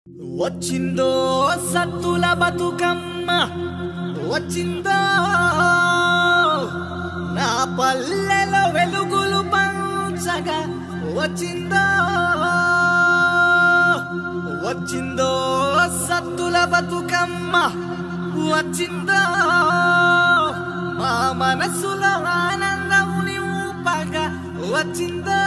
వచ్చిందో సత్తుల బతుకమ్మ వచ్చిందో నా పల్లెలో వెలుగులు పంచగా వచ్చిందో వచ్చిందో సత్తుల బతుకమ్మ వచ్చిందో మా మనసులో ఆనందం నింపగా వచ్చిందో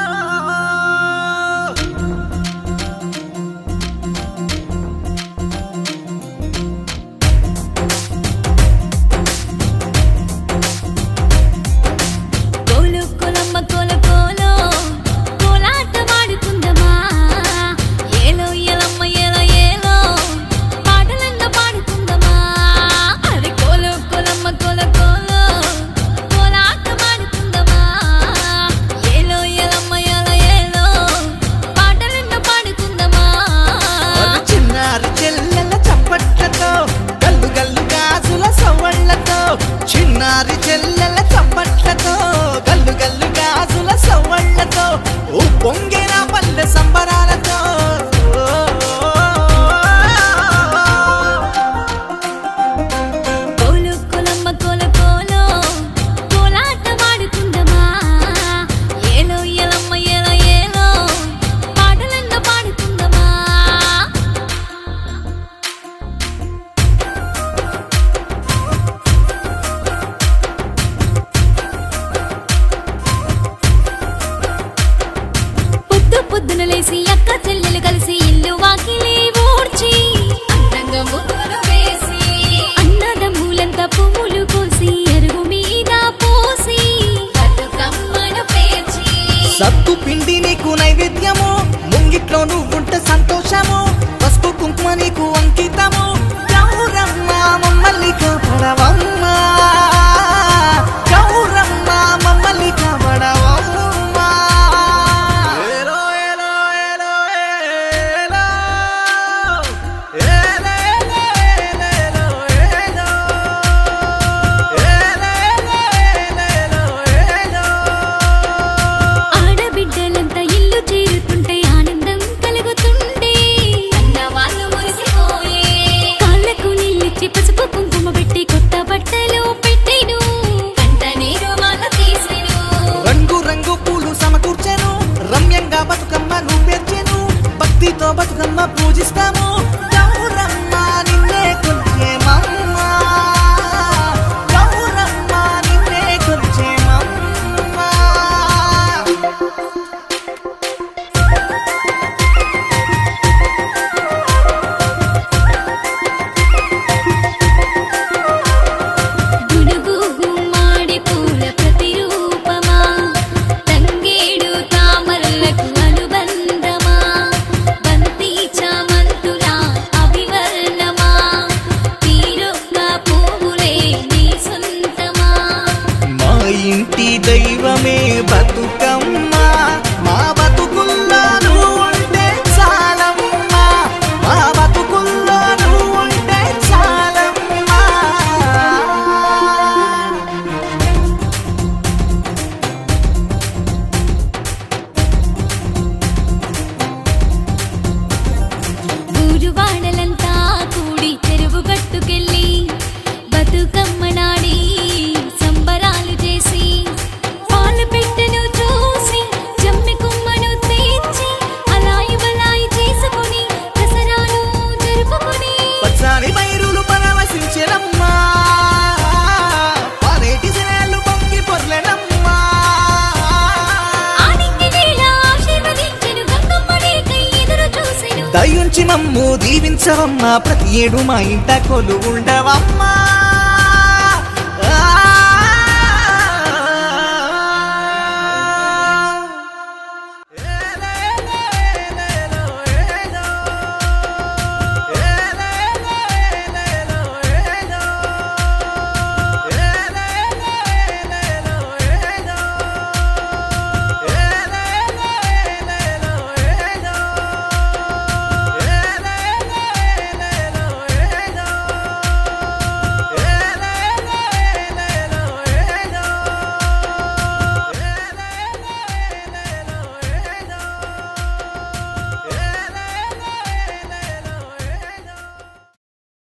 చిన్నారి చెల్లెల చప్పట్లతో గల్లు గల్లు గాజుల సవ్వళ్లతో పొంగిన పల్లె సంబరాలతో పొద్దున లేసి అక్క చెల్లెలు కలిసి ఇల్లు వాకిలి ఊడ్చి అందంగా ముగ్గులు వేసి అన్నదమ్ములంతా పువ్వులు కోసి అరుగు మీద పోసి బతుకమ్మను పేర్చి సత్తు పిండి నీకు నైవేద్యము ముంగిట్లో నువ్వుంటే సంతోషము పసుపు కుంకుమ నీకు అంకితము గౌరమ్మ మమ్మల్ని కాపాడవమ్మ గౌరమ్మ మమ్మల్ని కాపాడవమ్మ పసుపు కుంకుమ పెట్టి కొత్త బట్టలు పెట్టెను కంట నీరు మాల తీసెను రంగు రంగు పూలు సమకూర్చెను రమ్యంగా బతుకమ్మను పేర్చెను భక్తితో బతుకమ్మ పూజిస్తాము గౌరమ్మ నిన్నే కొలిచేమమ్మ గౌరమ్మ నిన్నే కొలిచేమమ్మ ఇంటి దైవమే బతుకమ్మ మా బతుకుల్లో నువ్వు ఉంటే చాలమ్మా మా బతుకుల్లో నువ్వు ఉంటే చాలమ్మా ఊరు వాడలంతా కూడి చెరువు గట్టుకెళ్ళి బతుకమ్మ నాడి సంబరాలు చేసి పాలు పెట్టెను చూసి జమ్మి కుమ్మను తెచ్చి అలాయి బలాయి చేసుకుని దసరాను జరుపుకుని పచ్చాని పైరులు పరవశించెనమ్మా పరేటి శిలలు పొంగి పొర్లెనమ్మా ఆనింగి నేల ఆశీర్వదించెను గంగమ్మ నీకై ఎదురు చూసెను దయుంచి మమ్ము దీవించవమ్మా ప్రతి ఏడు మా ఇంట కొలువుండవమ్మా